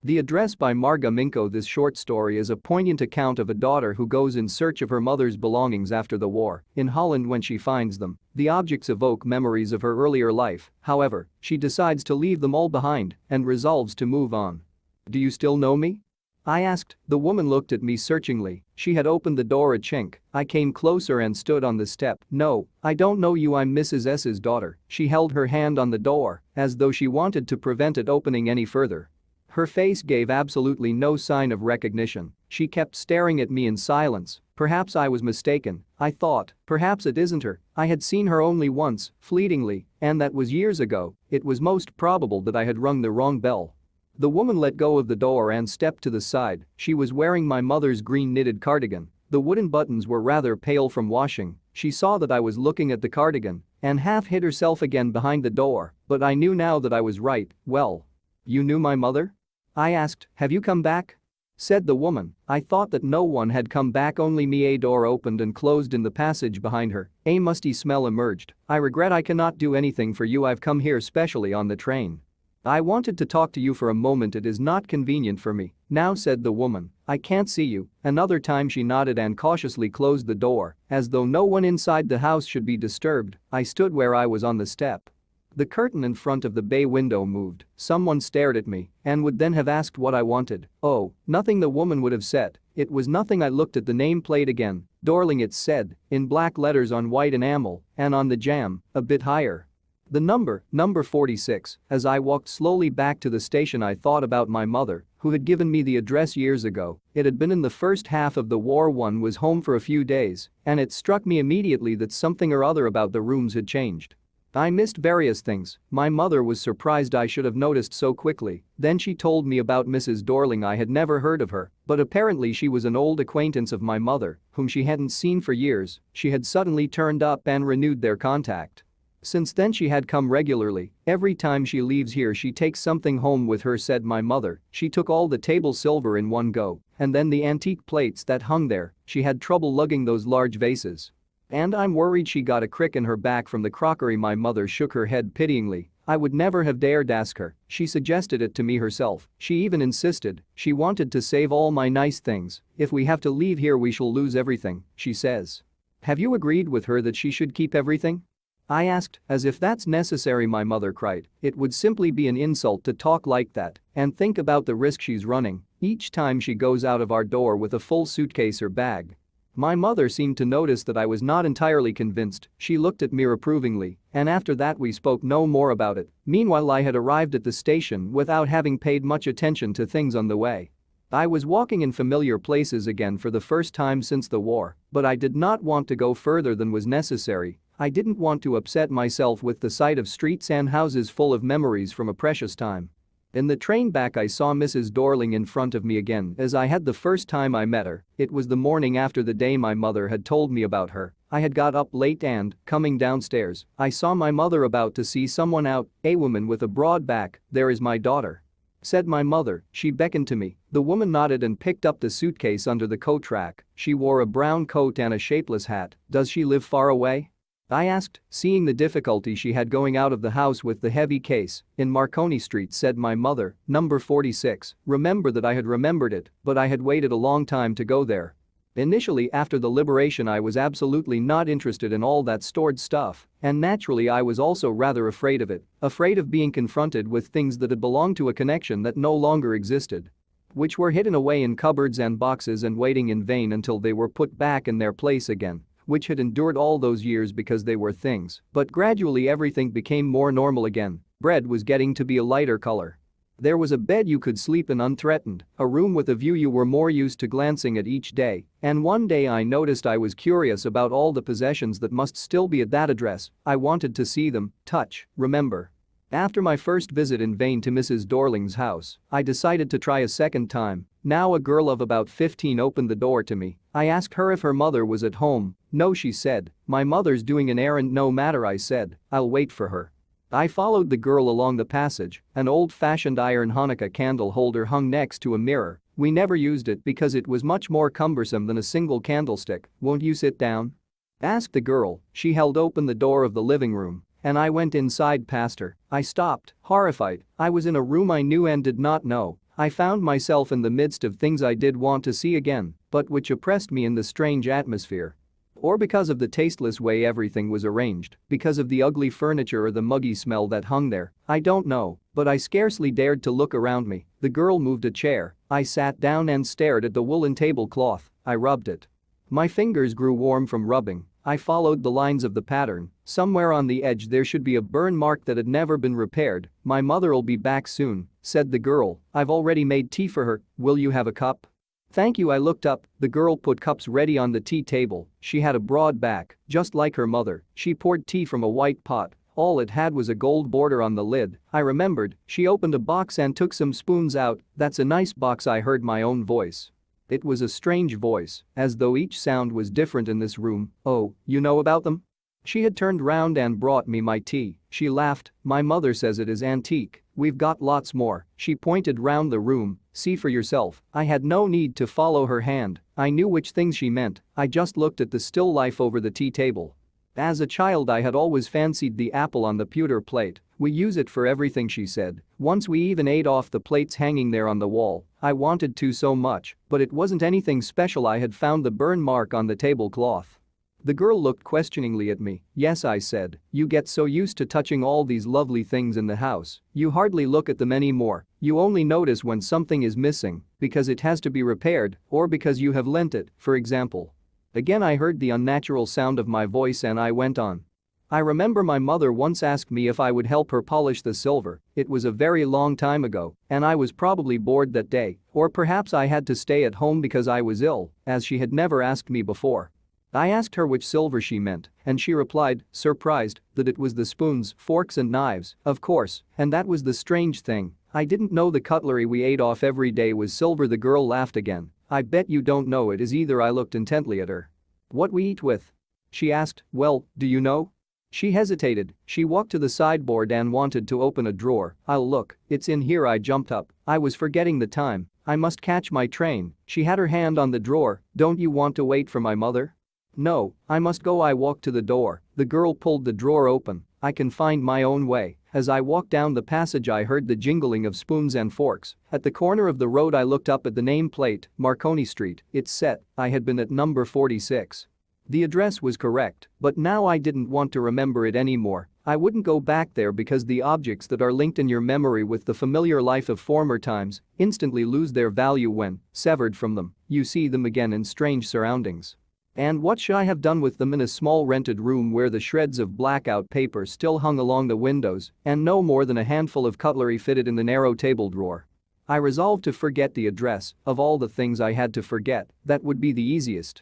The Address by Marga Minko. This short story is a poignant account of a daughter who goes in search of her mother's belongings after the war. In Holland, when she finds them, the objects evoke memories of her earlier life. However, she decides to leave them all behind and resolves to move on. "Do you still know me?" I asked. The woman looked at me searchingly. She had opened the door a chink. I came closer and stood on the step. "No, I don't know you. I'm Mrs. S's daughter." She held her hand on the door as though she wanted to prevent it opening any further. Her face gave absolutely no sign of recognition. She kept staring at me in silence. Perhaps I was mistaken, I thought. Perhaps it isn't her. I had seen her only once, fleetingly, and that was years ago. It was most probable that I had rung the wrong bell. The woman let go of the door and stepped to the side. She was wearing my mother's green knitted cardigan. The wooden buttons were rather pale from washing. She saw that I was looking at the cardigan and half hid herself again behind the door, but I knew now that I was right. "Well, you knew my mother?" I asked. "Have you come back?" said the woman. I thought that no one had come back, only me. A door opened and closed in the passage behind her. A musty smell emerged. "I regret I cannot do anything for you. I've come here specially on the train. I wanted to talk to you for a moment. It is not convenient for me now," said the woman. "I can't see you." Another time she nodded and cautiously closed the door, as though no one inside the house should be disturbed. I stood where I was on the step. The curtain in front of the bay window moved. Someone stared at me and would then have asked what I wanted. "Oh, nothing," the woman would have said. "It was nothing." I looked at the nameplate again. Dorling, it said, in black letters on white enamel, and on the jamb, a bit higher, the number 46. As I walked slowly back to the station, I thought about my mother, who had given me the address years ago. It had been in the first half of the war. One was home for a few days, and it struck me immediately that something or other about the rooms had changed. I missed various things. My mother was surprised I should have noticed so quickly. Then she told me about Mrs. Dorling. I had never heard of her, but apparently she was an old acquaintance of my mother, whom she hadn't seen for years. She had suddenly turned up and renewed their contact. Since then she had come regularly. "Every time she leaves here she takes something home with her," said my mother. "She took all the table silver in one go, and then the antique plates that hung there. She had trouble lugging those large vases. And I'm worried she got a crick in her back from the crockery." My mother shook her head pityingly. "I would never have dared ask her. She suggested it to me herself. She even insisted. She wanted to save all my nice things. 'If we have to leave here we shall lose everything,' she says." "Have you agreed with her that she should keep everything?" I asked. "As if that's necessary," my mother cried. "It would simply be an insult to talk like that, and think about the risk she's running each time she goes out of our door with a full suitcase or bag." My mother seemed to notice that I was not entirely convinced. She looked at me reprovingly, and after that we spoke no more about it. Meanwhile, I had arrived at the station without having paid much attention to things on the way. I was walking in familiar places again for the first time since the war, but I did not want to go further than was necessary. I didn't want to upset myself with the sight of streets and houses full of memories from a precious time. In the train back I saw Mrs. Dorling in front of me again as I had the first time I met her. It was the morning after the day my mother had told me about her. I had got up late and, coming downstairs, I saw my mother about to see someone out, a woman with a broad back. "There is my daughter," said my mother. She beckoned to me. The woman nodded and picked up the suitcase under the coat rack. She wore a brown coat and a shapeless hat. "Does she live far away?" I asked, seeing the difficulty she had going out of the house with the heavy case. "In Marconi Street," said my mother, "number 46. Remember that I had remembered it, but I had waited a long time to go there. Initially, after the liberation, I was absolutely not interested in all that stored stuff, and naturally I was also rather afraid of it, afraid of being confronted with things that had belonged to a connection that no longer existed, which were hidden away in cupboards and boxes and waiting in vain until they were put back in their place again, which had endured all those years because they were things." But gradually everything became more normal again. Bread was getting to be a lighter color. There was a bed you could sleep in unthreatened, a room with a view you were more used to glancing at each day, and one day I noticed I was curious about all the possessions that must still be at that address. I wanted to see them, touch, remember. After my first visit in vain to Mrs. Dorling's house, I decided to try a second time. Now a girl of about 15 opened the door to me. I asked her if her mother was at home. "No," she said. "My mother's doing an errand." "No matter," I said. "I'll wait for her." I followed the girl along the passage. An old-fashioned iron Hanukkah candle holder hung next to a mirror. We never used it because it was much more cumbersome than a single candlestick. "Won't you sit down?" asked the girl. She held open the door of the living room, and I went inside past her. I stopped, horrified. I was in a room I knew and did not know. I found myself in the midst of things I did want to see again, but which oppressed me in the strange atmosphere. Or because of the tasteless way everything was arranged, because of the ugly furniture or the muggy smell that hung there, I don't know, but I scarcely dared to look around me. The girl moved a chair. I sat down and stared at the woolen tablecloth. I rubbed it. My fingers grew warm from rubbing. I followed the lines of the pattern. Somewhere on the edge there should be a burn mark that had never been repaired. "My mother'll be back soon," said the girl. "I've already made tea for her. Will you have a cup?" "Thank you." I looked up. The girl put cups ready on the tea table. She had a broad back, just like her mother. She poured tea from a white pot. All it had was a gold border on the lid. I remembered. She opened a box and took some spoons out. "That's a nice box." I heard my own voice. It was a strange voice, as though each sound was different in this room. "Oh, you know about them?" She had turned round and brought me my tea. She laughed. "My mother says it is antique. We've got lots more." She pointed round the room. "See for yourself." I had no need to follow her hand. I knew which things she meant. I just looked at the still life over the tea table. As a child I had always fancied the apple on the pewter plate. "We use it for everything," she said. "Once we even ate off the plates hanging there on the wall. I wanted to so much, but it wasn't anything special." I had found the burn mark on the tablecloth. The girl looked questioningly at me. "Yes," I said. "You get so used to touching all these lovely things in the house. You hardly look at them anymore. You only notice when something is missing, because it has to be repaired, or because you have lent it, for example." Again I heard the unnatural sound of my voice and I went on. "I remember my mother once asked me if I would help her polish the silver. It was a very long time ago, and I was probably bored that day, or perhaps I had to stay at home because I was ill, as she had never asked me before. I asked her which silver she meant, and she replied, surprised, that it was the spoons, forks and knives, of course, and that was the strange thing. I didn't know the cutlery we ate off every day was silver." The girl laughed again. "I bet you don't know it is either." I looked intently at her. "What we eat with?" she asked. "Well, do you know?" She hesitated. She walked to the sideboard and wanted to open a drawer. "I'll look. It's in here." I jumped up. I was forgetting the time. I must catch my train. She had her hand on the drawer. "Don't you want to wait for my mother?" "No, I must go." I walked to the door. The girl pulled the drawer open. "I can find my own way." As I walked down the passage I heard the jingling of spoons and forks. At the corner of the road I looked up at the nameplate, Marconi Street. It said I had been at number 46. The address was correct, but now I didn't want to remember it anymore. I wouldn't go back there because the objects that are linked in your memory with the familiar life of former times instantly lose their value when, severed from them, you see them again in strange surroundings. And what should I have done with them in a small rented room where the shreds of blackout paper still hung along the windows and no more than a handful of cutlery fitted in the narrow table drawer? I resolved to forget the address. Of all the things I had to forget, that would be the easiest.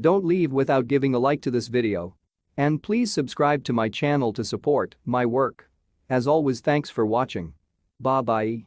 Don't leave without giving a like to this video. And please subscribe to my channel to support my work. As always, thanks for watching. Bye bye.